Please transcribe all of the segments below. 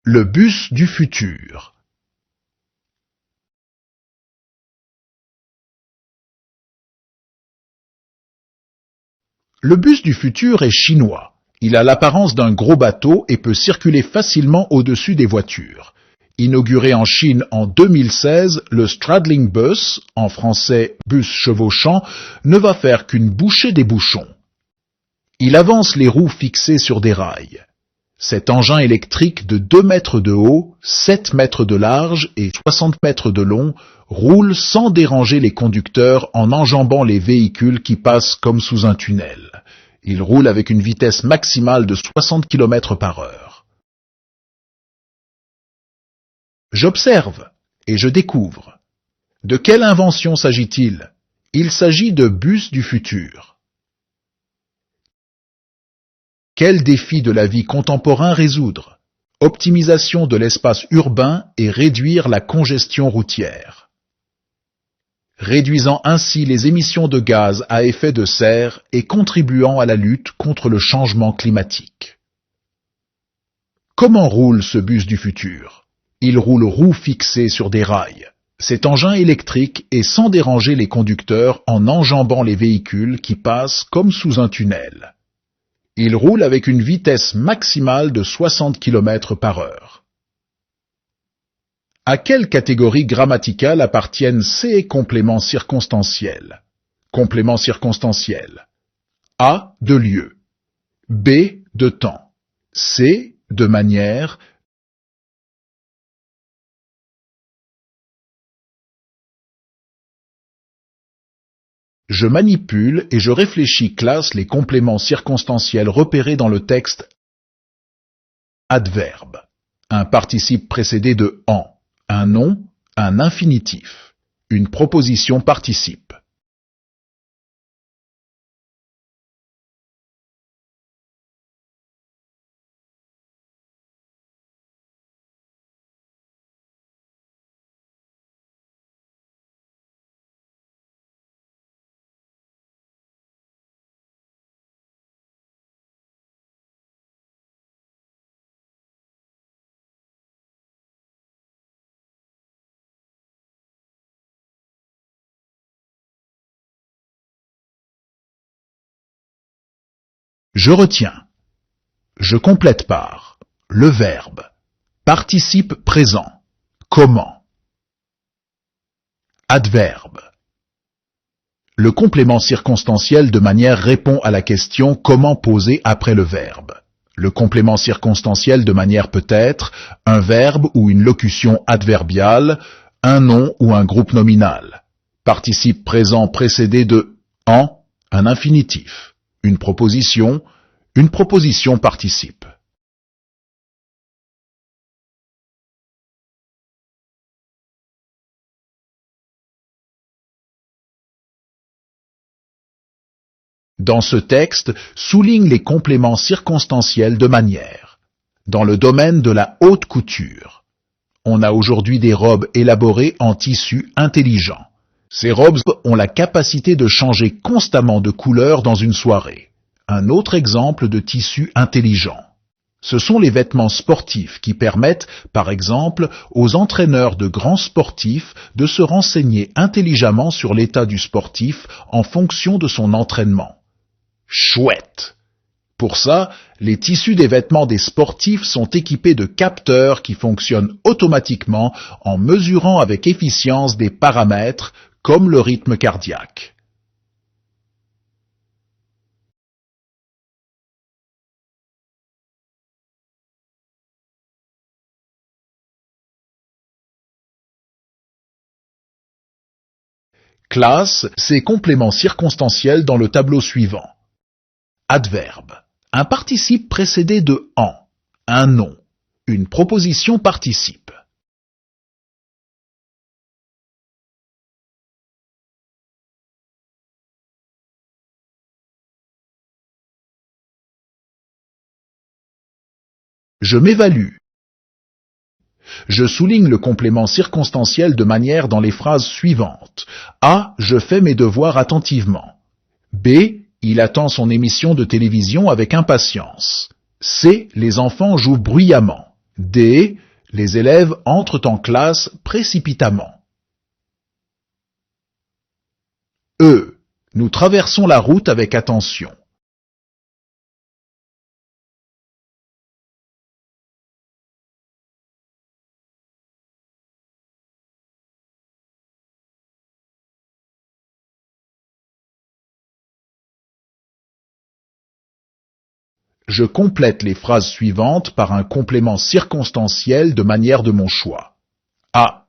Le bus du futur. Le bus du futur est chinois. Il a l'apparence d'un gros bateau et peut circuler facilement au-dessus des voitures. Inauguré en Chine en 2016, le Straddling Bus, en français bus chevauchant, ne va faire qu'une bouchée des bouchons. Il avance les roues fixées sur des rails. Cet engin électrique de 2 mètres de haut, 7 mètres de large et 60 mètres de long roule sans déranger les conducteurs en enjambant les véhicules qui passent comme sous un tunnel. Il roule avec une vitesse maximale de 60 km par heure. J'observe et je découvre. De quelle invention s'agit-il? Il s'agit de bus du futur. Quel défi de la vie contemporain résoudre? Optimisation de l'espace urbain et réduire la congestion routière. Réduisant ainsi les émissions de gaz à effet de serre et contribuant à la lutte contre le changement climatique. Comment roule ce bus du futur? Il roule roues fixées sur des rails. Cet engin électrique est sans déranger les conducteurs en enjambant les véhicules qui passent comme sous un tunnel. Il roule avec une vitesse maximale de 60 km par heure. À quelle catégorie grammaticale appartiennent ces compléments circonstanciels? Complément circonstanciel. A de lieu. B de temps. C de manière. Je manipule et je réfléchis classe les compléments circonstanciels repérés dans le texte. Adverbe. Un participe précédé de en. Un nom, un infinitif. Une proposition participe. Je retiens. Je complète par le verbe, participe présent, comment. Adverbe. Le complément circonstanciel de manière répond à la question comment posée après le verbe. Le complément circonstanciel de manière peut être un verbe ou une locution adverbiale, un nom ou un groupe nominal. Participe présent précédé de en, un infinitif. Une proposition participe. Dans ce texte, souligne les compléments circonstanciels de manière. Dans le domaine de la haute couture, on a aujourd'hui des robes élaborées en tissu intelligent. Ces robes ont la capacité de changer constamment de couleur dans une soirée. Un autre exemple de tissu intelligent. Ce sont les vêtements sportifs qui permettent, par exemple, aux entraîneurs de grands sportifs de se renseigner intelligemment sur l'état du sportif en fonction de son entraînement. Chouette! Pour ça, les tissus des vêtements des sportifs sont équipés de capteurs qui fonctionnent automatiquement en mesurant avec efficience des paramètres comme le rythme cardiaque. Classe ces compléments circonstanciels dans le tableau suivant. Adverbe. Un participe précédé de en. Un nom. Une proposition participe. Je m'évalue. Je souligne le complément circonstanciel de manière dans les phrases suivantes. A. Je fais mes devoirs attentivement. B. Il attend son émission de télévision avec impatience. C. Les enfants jouent bruyamment. D. Les élèves entrent en classe précipitamment. E. Nous traversons la route avec attention. Je complète les phrases suivantes par un complément circonstanciel de manière de mon choix. A.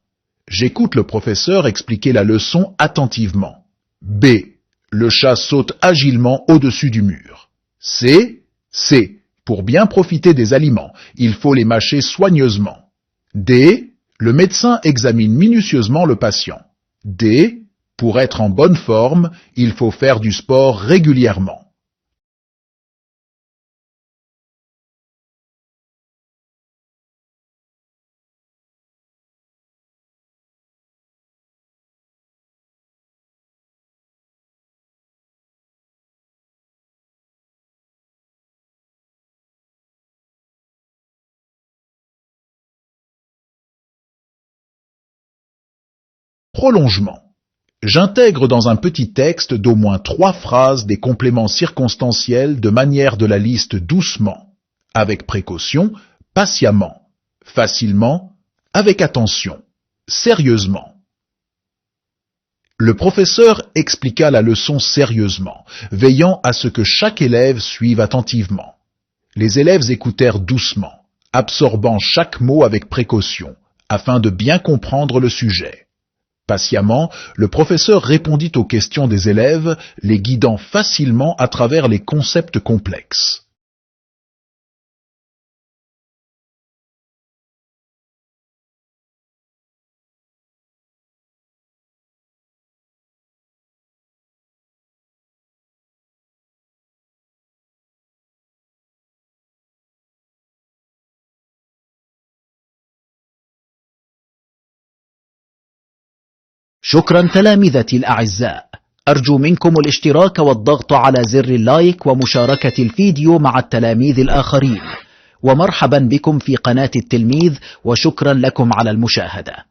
J'écoute le professeur expliquer la leçon attentivement. B. Le chat saute agilement au-dessus du mur. C. Pour bien profiter des aliments, il faut les mâcher soigneusement. D. Le médecin examine minutieusement le patient. D. Pour être en bonne forme, il faut faire du sport régulièrement. Prolongement. J'intègre dans un petit texte d'au moins 3 phrases des compléments circonstanciels de manière de la liste doucement, avec précaution, patiemment, facilement, avec attention, sérieusement. Le professeur expliqua la leçon sérieusement, veillant à ce que chaque élève suive attentivement. Les élèves écoutèrent doucement, absorbant chaque mot avec précaution, afin de bien comprendre le sujet. Patiemment, le professeur répondit aux questions des élèves, les guidant facilement à travers les concepts complexes. شكرا تلامذتي الأعزاء. أرجو منكم الاشتراك والضغط على زر اللايك ومشاركة الفيديو مع التلاميذ الآخرين. ومرحبا بكم في قناة التلميذ، وشكرا لكم على المشاهدة.